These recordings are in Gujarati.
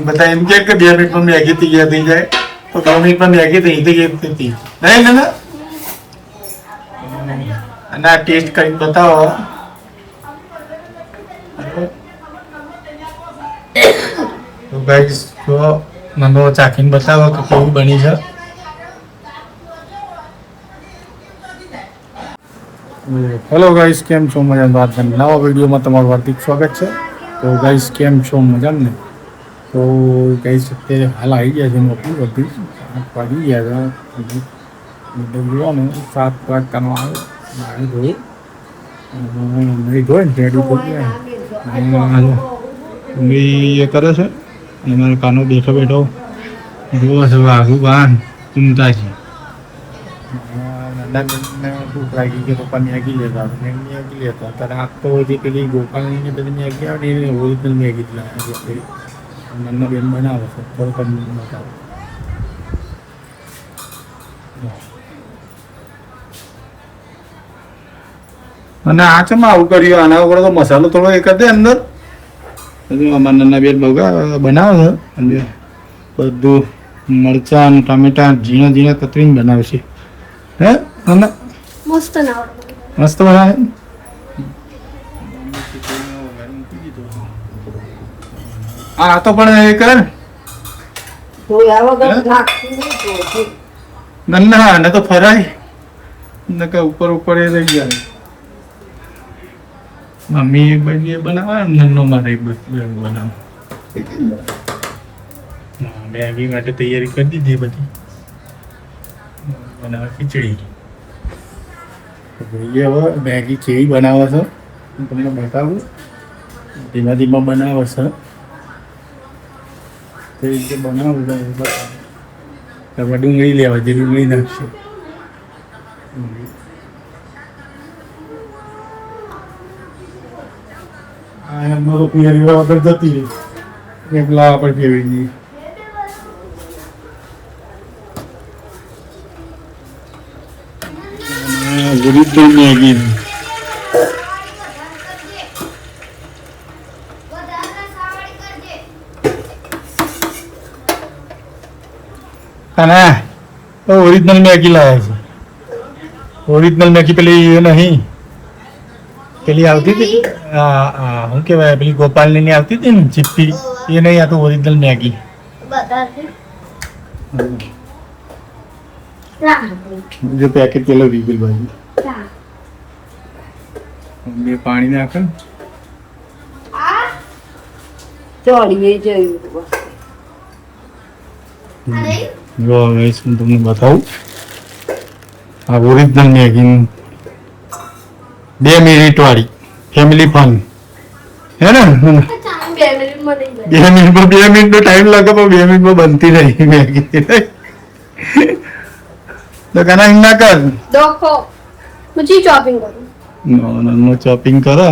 બધા એમ કે 2 મિનિટમાં મેગી તૈયાર થઈ જાય તો 2 મિનિટમાં મેગી થઈ ગઈ નહીં ને અને આ ટેસ્ટ કરીને બતાવો તો ગાઈસ જો મને ચાખીને બતાવો કે કેવું બની છે હેલો ગાઈસ કેમ છો મજામાં વાત કરી નવા વિડીયોમાં તમારું હાર્દિક સ્વાગત છે તો ગાઈસ કેમ છો મજામાં ને તો ગાઈસ અત્યારે હાલ આવી ગયા છે નોકરી બધી વાગી ગયા હતા જોવા ને 7 વાગતાનો આવે નહીં જોઈ ને રેડી થઈ ગયા એ કરે છે અને મારો કાનો બેઠો બેઠો જોવો છે આગું બાન ચિંતા છે ભૂખ લાગી કે પપ્પા મેગી લેતા મેગી લેતા ત્યારે આ તો જે પેલી ગોપાલની બધી મેગી આવે ને એ ઓરિજિનલ મેગી જ લાગે મનનો બેન બનાવે છે થોડુંક બતાવો અને આ છે આવું કર્યું આના ઉપર તો મસાલો થોડો એક દે અંદર અમારા નાના બેન બનાવે છે અને બધું મરચાં ટામેટા ઝીણા ઝીણા કતરીને બનાવે છે હે અને મસ્ત મસ્ત બનાવે આ તો પણ એ કરે ને ના ને તો ફરાય ને કે ઉપર ઉપર એ રહી જાય મમ્મી એક બાજુ બનાવે નન્નો મારે એક બાજુ બનાવે મેગી માટે તૈયારી કરી દીધી બધી બનાવે ખીચડી જોઈએ હવે મેગી કેવી બનાવે છે હું તમને બતાવું ધીમા ધીમા બનાવે છે તે રીતે બનાવું ડુંગળી લેવા જે ડુંગળી નાખશે મારો પિયરી વગર જતી રહી એકલા આપણે ફેરવી દઈએ ઓરિજિનલ મેગી કાના ઓરિજિનલ મેગી લાવ્યા છે ઓરિજિનલ મેગી પેલી એ નહીં પેલી આવતી હતી હા શું કહેવાય પેલી ગોપાલની ની આવતી હતી ને ચીપ્પી એ નહીં આ તો ઓરિજિનલ મેગી જો પેકેટ પેલો વિપુલ ભાઈ બે પાણી નાખે જો હવે હું તમને બતાવું આ ઓરિજિનલ મેગી 2 મિનિટ વાળી ફેમિલી ફન હે ને 2 મિનિટનો ટાઈમ લાગે પણ 2 મિનિટમાં બનતી રહી મેગી તો કાના ના કર દોખો મુજી ચોપિંગ કરું નો ચોપિંગ કરે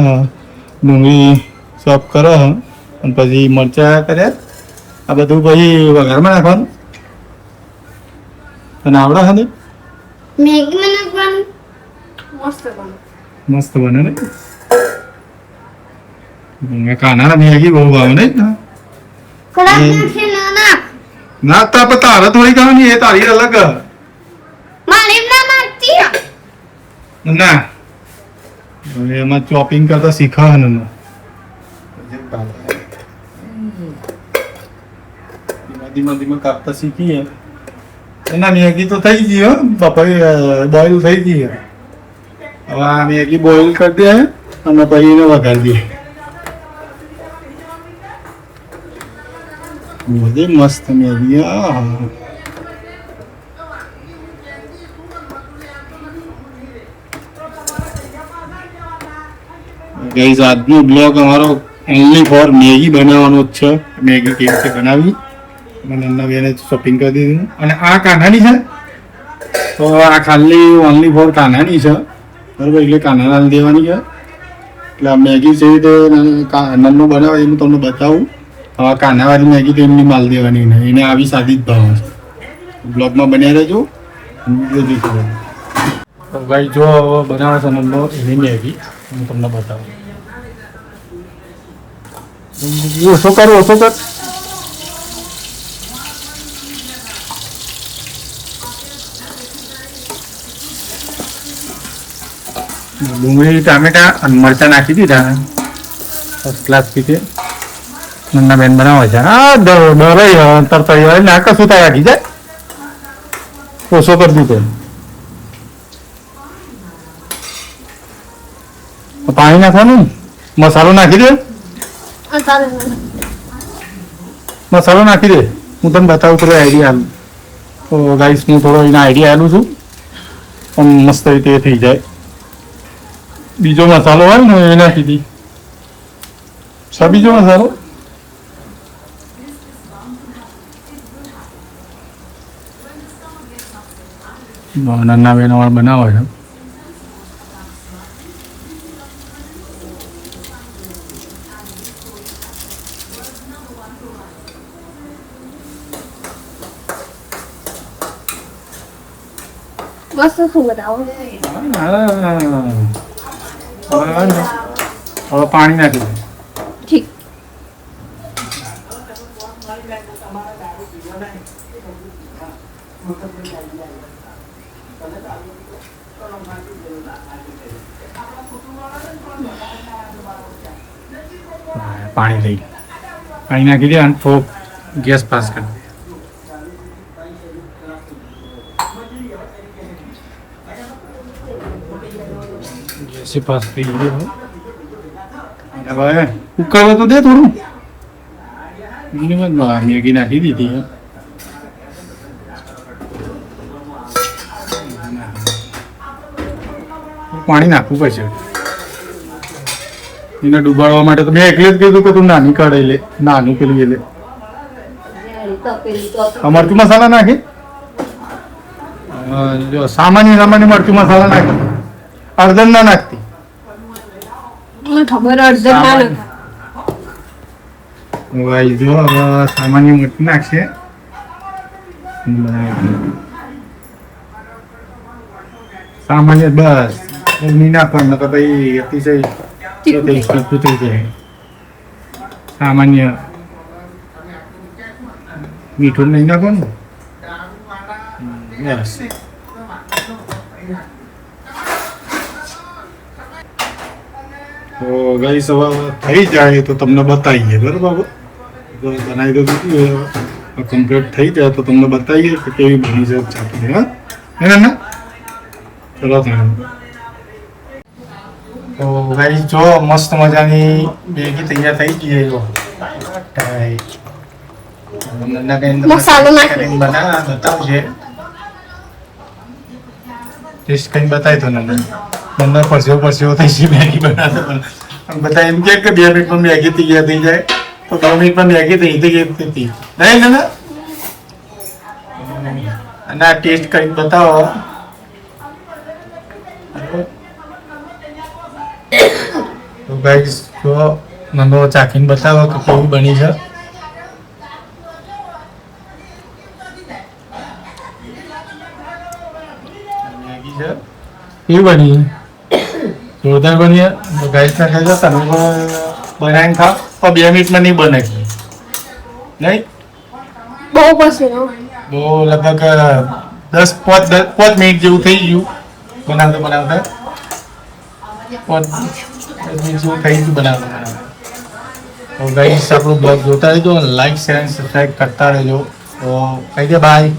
ડુંગળી ચોપ કરે અને પછી મરચા કરે આ બધું પછી વઘારમાં નાખવાનું અને આવડે છે ને મેગી મને પણ મસ્ત બને ને કાના મેગી બહુ ભાવે ને ના તો તારે થોડી ખાવાની એ તારી અલગ ના એમાં ચોપિંગ કરતા શીખવા ને ધીમા ધીમા કાપતા શીખીએ એના મેગી તો થઈ ગઈ હો બાપા બોઇલ થઈ ગઈ હવે આ મેગી બોઇલ કરી દે અને પછી એને વઘારી દઈએ બધી મસ્ત મેગી ગાઈસ આજનો બ્લોગ અમારો ઓનલી ફોર મેગી બનાવવાનો જ છે મેગી કેવી રીતે બનાવી મને નવીને શોપિંગ કરી દીધું અને આ કાનાની છે તો આ ખાલી ઓનલી ફોર કાનાની છે બરાબર એટલે કાનાના દેવાની છે એટલે આ મેગી છે તો નન્નો બનાવે એ હું તમને બતાવું હવે કાનાવાળી મેગી તો એમની માલ દેવાની ને એને આવી સાદી જ ભાવે છે બ્લોગમાં બન્યા રહેજો ભાઈ જો બનાવે છે નન્નો એની મેગી હું તમને બતાવું ઓછો કર ડુંગળી ટામેટા અને મરચાં નાખી દીધા ફર્સ્ટ ક્લાસ રીતે નન્ના બેન બનાવે છે. હા ડરે તરતા ના કશું થાય રાખી જાય ઓછો કરી દીધો. પાણી નાખવાનું મસાલો નાખી દે મસાલો નાખી દે હું તને બતાવું થોડો આઈડિયા આલું. તો ગાઈસ હું થોડો એના આઈડિયા આલું છું પણ મસ્ત રીતે થઈ જાય. બીજો મસાલો હોય ને એ નાખી દી. બીજો મસાલો નાના બેનો બનાવે છે. મસ્ત શું બતાવો. હવે પાણી નાખી દે. ઠીક. પાણી લઈ પાણી નાખી દે અને થોડુંક ગેસ પાસ કરી દે. ગેસ પાસ થઈ ગયો. હવે ઉકળવા તો દે થોડું. મેગી નાખી દીધી. પાણી નાખવું પડશે એને ડુબાડવા માટે. તો મેં એટલે જ કીધું કે તું નાની કઢાઈ લે નાનું પેલું એ લે. મરચું મસાલા નાખી જો સામાન્ય મરચું મસાલા નાખી અડધન ના નાખતી. ખબર અડધન ના જો હવે સામાન્ય મરચું નાખશે. સામાન્ય બસ નહીં નાખવાનું તો ભાઈ અતિશય થઈ જાય. સામાન્ય મીઠું નહીં નાખવાનું. બસ તો ગાઈસ હવે થઈ જાય તો તમને બતાવીએ બરાબર. બનાવી દો કમ્પ્લીટ થઈ જાય તો તમને બતાવીએ કે કેવી બની છે ચાટણી. હા ના ચલો તો ગાઈસ જો મસ્ત મજાની મેગી તૈયાર થઈ ગઈ. મસાલો નાખી બતાવશે ટેસ્ટ કઈ બતાવી તો નંદર પરસેવો થઈ છે મેગી બનાવતો. પણ બધા એમ કે 2 મિનિટમાં મેગી તૈયાર થઈ જાય તો 2 મિનિટમાં મેગી થઈ ગઈ નહીં ના. અને આ ટેસ્ટ કરીને બતાવો. તો ગાઈસ જો નંદો ચાખીને બતાવો કે કેવી બની છે. મેગી છે કેવી બની જોરદાર બની. તો ગાઈસ ના કહેજો તમે બનાવીને ખાઓ તો 2 મિનિટમાં નહીં બને નહીં બહુ પસંદ બહુ લગભગ 5 મિનિટ જેવું થઈ ગયું બનાવતા 5 મિનિટ જેવું થઈ ગયું બનાવતા. તો ગાઈસ આપણું બ્લોગ જોતા રહેજો, લાઈક શેર અને સબસ્ક્રાઈબ કરતા રહેજો. તો કહી દે બાય.